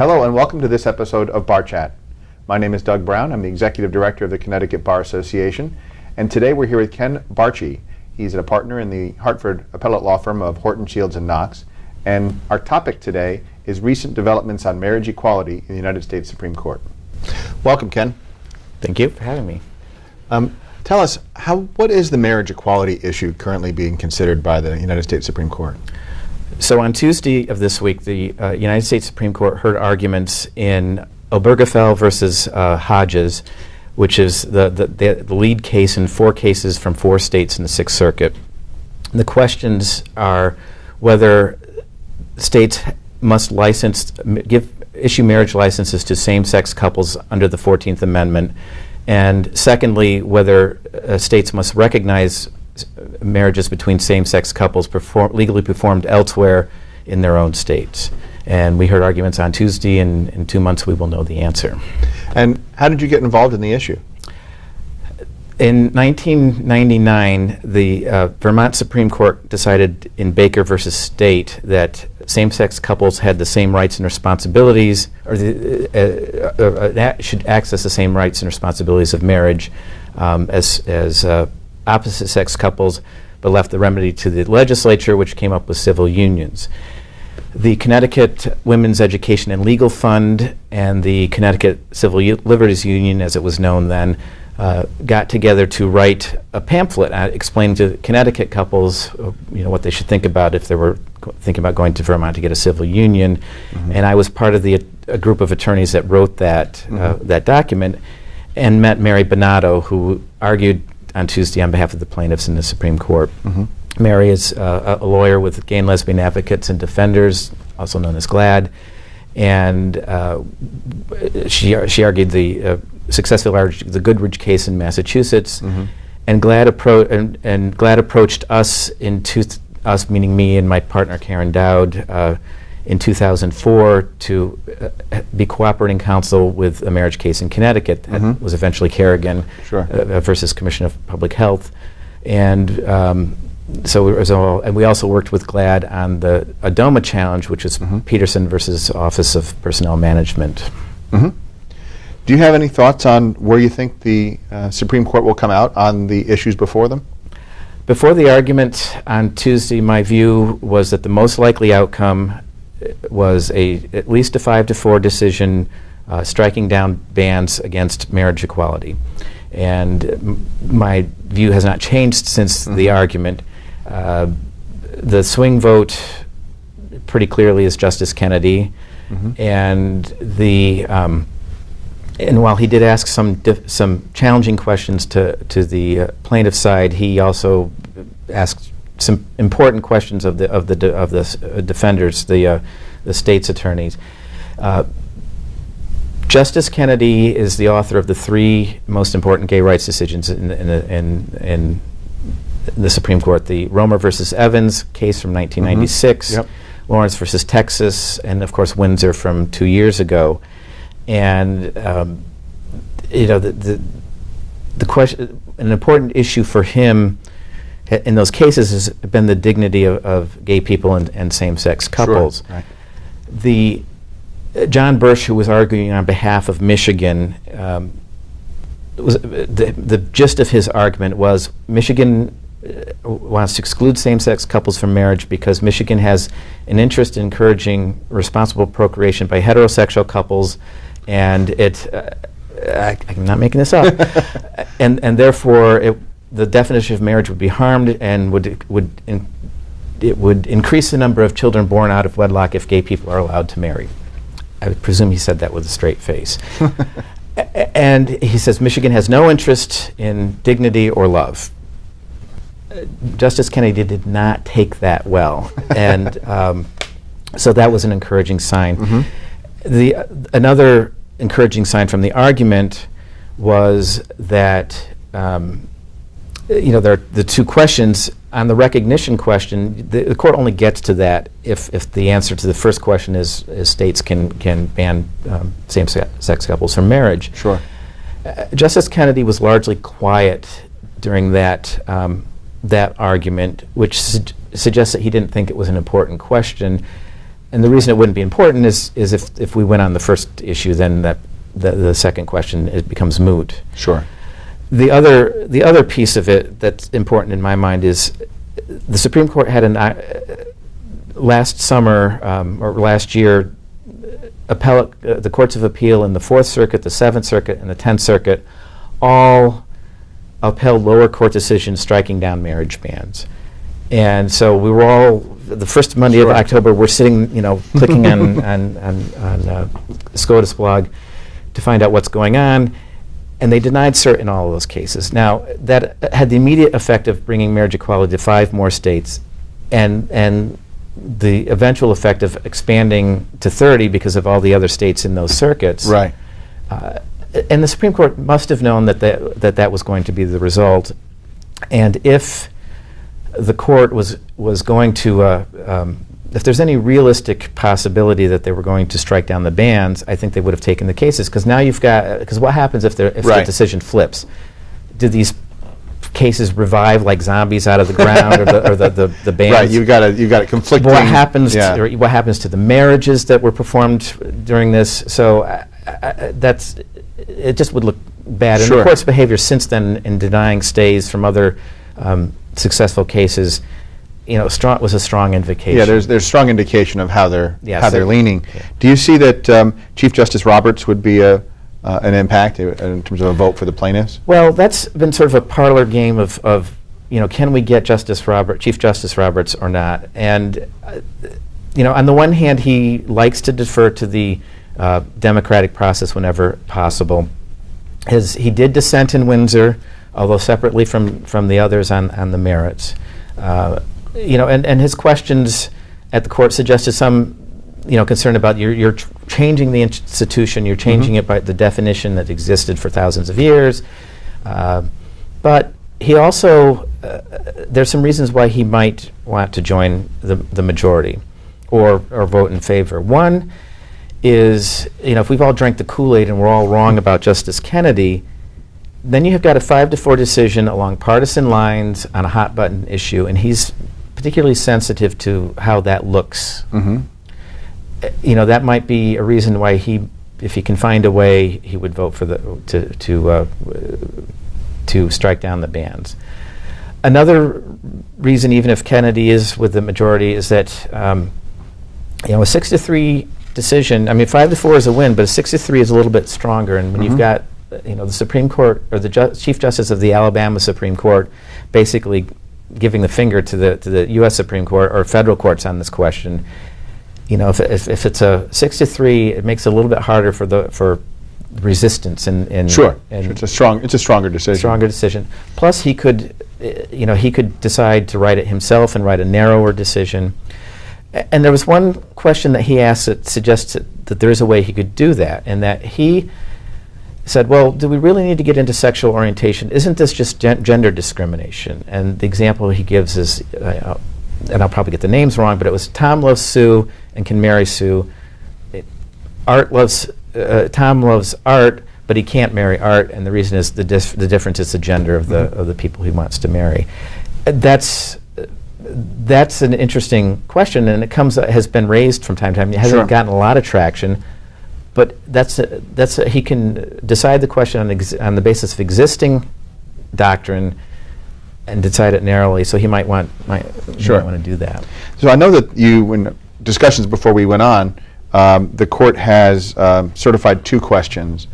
Hello and welcome to this episode of BarChat. My name is Doug Brown. I'm the Executive Director of the Connecticut Bar Association, and today we're here with Ken Bartschi. He's a partner in the Hartford appellate law firm of Horton, Shields & Knox, and our topic today is recent developments on marriage equality in the United States Supreme Court. Welcome, Ken. Thank you for having me. Tell us, what is the marriage equality issue currently being considered by the United States Supreme Court? So on Tuesday of this week, the United States Supreme Court heard arguments in Obergefell versus Hodges, which is the lead case in 4 cases from 4 states in the Sixth Circuit. And the questions are whether states must issue marriage licenses to same-sex couples under the 14th Amendment, and secondly, whether states must recognize marriages between same-sex couples legally performed elsewhere in their own states. And we heard arguments on Tuesday, and in 2 months we will know the answer. And how did you get involved in the issue? In 1999, the Vermont Supreme Court decided in Baker versus State that same-sex couples had the same rights and responsibilities, or should access the same rights and responsibilities of marriage as opposite-sex couples, but left the remedy to the legislature, which came up with civil unions. The Connecticut Women's Education and Legal Fund and the Connecticut Civil Liberties Union, as it was known then, got together to write a pamphlet explaining to Connecticut couples what they should think about if they were thinking about going to Vermont to get a civil union. Mm-hmm. And I was part of a group of attorneys that wrote that document, and met Mary Bonato, who argued on Tuesday on behalf of the plaintiffs in the Supreme Court. Mm-hmm. Mary is a lawyer with Gay and Lesbian Advocates and Defenders, also known as GLAAD, and she argued successfully argued the Goodridge case in Massachusetts. Mm-hmm. And GLAAD approached us us meaning me and my partner Karen Dowd in 2004 to be cooperating counsel with a marriage case in Connecticut that was eventually Kerrigan versus Commission of Public Health, and we also worked with GLAAD on the ADOMA challenge, which is Peterson versus Office of Personnel Management. Mm-hmm. Do you have any thoughts on where you think the Supreme Court will come out on the issues before them? Before the argument on Tuesday, my view was that the most likely outcome was at least a 5-4 decision striking down bans against marriage equality. And my view has not changed since the argument. The swing vote pretty clearly is Justice Kennedy, and and while he did ask some challenging questions to the plaintiff side, he also asked some important questions of the defenders, the state's attorneys. Justice Kennedy is the author of the 3 most important gay rights decisions in the Supreme Court: the Romer versus Evans case from 1996, Lawrence versus Texas, and of course Windsor from 2 years ago. And the question, an important issue for him in those cases has been the dignity of gay people and same-sex couples. Sure. Right. The John Birch, who was arguing on behalf of Michigan, the gist of his argument was Michigan wants to exclude same-sex couples from marriage because Michigan has an interest in encouraging responsible procreation by heterosexual couples, and I'm not making this up, and therefore the definition of marriage would be harmed, and it would increase the number of children born out of wedlock if gay people are allowed to marry. I would presume he said that with a straight face. And he says Michigan has no interest in dignity or love. Justice Kennedy did not take that well, and so that was an encouraging sign. Another encouraging sign from the argument was that there are the 2 questions. On the recognition question, the court only gets to that if the answer to the first question is states can ban same-sex couples from marriage. Sure. Justice Kennedy was largely quiet during that argument, which suggests that he didn't think it was an important question. And the reason it wouldn't be important is if we went on the first issue, then the second question, it becomes moot. Sure. The other piece of it that's important in my mind is the Supreme Court had last summer or last year, the courts of appeal in the Fourth Circuit, the Seventh Circuit, and the Tenth Circuit all upheld lower court decisions striking down marriage bans. And so we were all, the first Monday of October, we're sitting, clicking on SCOTUS blog to find out what's going on, and they denied cert in all of those cases. Now, that had the immediate effect of bringing marriage equality to 5 more states, and the eventual effect of expanding to 30 because of all the other states in those circuits. Right. And the Supreme Court must have known that was going to be the result. And if the court was going to, if there's any realistic possibility that they were going to strike down the bans, I think they would have taken the cases. Because now you've got, because what happens if the decision flips? Do these cases revive like zombies out of the ground, or the bans? Right, you've got a conflicting. What happens? What happens to the marriages that were performed during this? So it just would look bad. And the court's behavior since then in denying stays from other successful cases, was a strong indication. Yeah, there's strong indication of how they're leaning. Yeah. Do you see that Chief Justice Roberts would be an impact in terms of a vote for the plaintiffs? Well, that's been sort of a parlor game of can we get Chief Justice Roberts or not? And on the one hand, he likes to defer to the democratic process whenever possible. He did dissent in Windsor, although separately from the others on the merits. And his questions at the court suggested some concern about you're changing the institution, you're changing it by the definition that existed for thousands of years. But he also, there's some reasons why he might want to join the majority or vote in favor. One is, if we've all drank the Kool-Aid and we're all wrong about Justice Kennedy, then you have got a 5-4 decision along partisan lines on a hot button issue, and he's particularly sensitive to how that looks. That might be a reason why if he can find a way, he would vote for to strike down the bans. Another reason, even if Kennedy is with the majority, is that a 6-3 decision. I mean, 5-4 is a win, but a 6-3 is a little bit stronger. And when you've got the Supreme Court or the Chief Justice of the Alabama Supreme Court basically giving the finger to the U.S. Supreme Court or federal courts on this question, if it's a 6-3, it makes it a little bit harder for resistance. It's a stronger decision. Stronger decision. Plus, he could decide to write it himself and write a narrower decision. And there was one question that he asked that suggests that there is a way he could do that, and that he said, well, do we really need to get into sexual orientation? Isn't this just gender discrimination? And the example he gives is, and I'll probably get the names wrong, but it was Tom loves Sue and can marry Sue. Tom loves Art, but he can't marry Art, and the reason is the difference is the gender of the people he wants to marry. That's an interesting question, and it has been raised from time to time. It hasn't gotten a lot of traction, but he can decide the question on the basis of existing doctrine and decide it narrowly. So he might want to do that. So I know that in discussions before we went on, the court has certified 2 questions.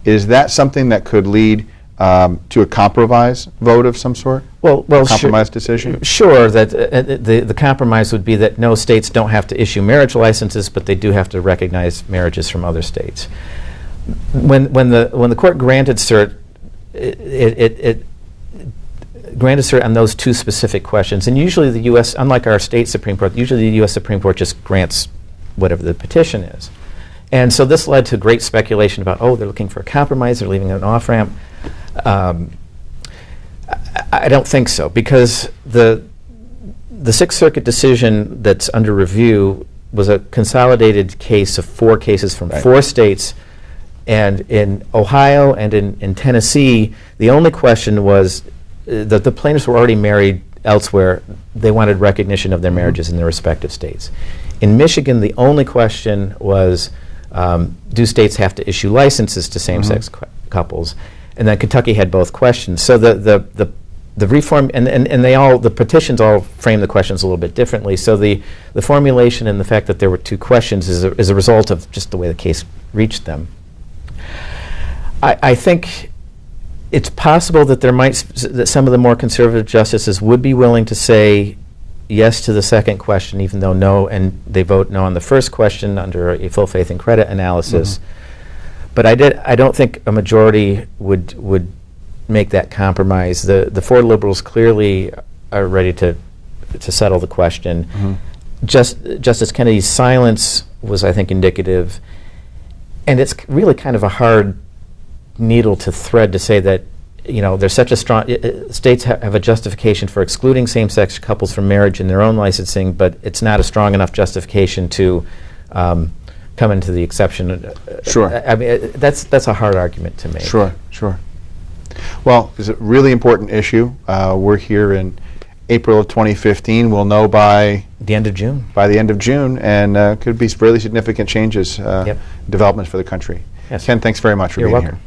Is that something that could lead to a compromise vote of some sort? Well, compromise decision? Sure, that the compromise would be that no states don't have to issue marriage licenses, but they do have to recognize marriages from other states. When the court granted cert, it granted cert on those 2 specific questions, and usually the U.S., unlike our state Supreme Court, usually the U.S. Supreme Court just grants whatever the petition is. And so this led to great speculation about, they're looking for a compromise, they're leaving an off-ramp. I don't think so, because the Sixth Circuit decision that's under review was a consolidated case of 4 cases from 4 states, and in Ohio and in Tennessee, the only question was that the plaintiffs were already married elsewhere. They wanted recognition of their marriages in their respective states. In Michigan, the only question was, do states have to issue licenses to same-sex couples? And then Kentucky had both questions. So the reform, and they all, the petitions all frame the questions a little bit differently. So the formulation and the fact that there were two questions is a result of just the way the case reached them. I think it's possible that that some of the more conservative justices would be willing to say yes to the second question, even though no, and they vote no on the first question under a full faith and credit analysis. But I don't think a majority would make that compromise. The four liberals clearly are ready to settle the question. Justice Kennedy's silence was, I think, indicative, and it's really kind of a hard needle to thread to say that, you know, there's such a strong states have a justification for excluding same-sex couples from marriage in their own licensing, but it's not a strong enough justification to come into the exception. Sure. I mean, that's a hard argument to make. Sure. Well, it's a really important issue. We're here in April of 2015. We'll know by the end of June. By the end of June, and could be really significant changes, developments for the country. Yes. Ken, thanks very much for You're being welcome. here.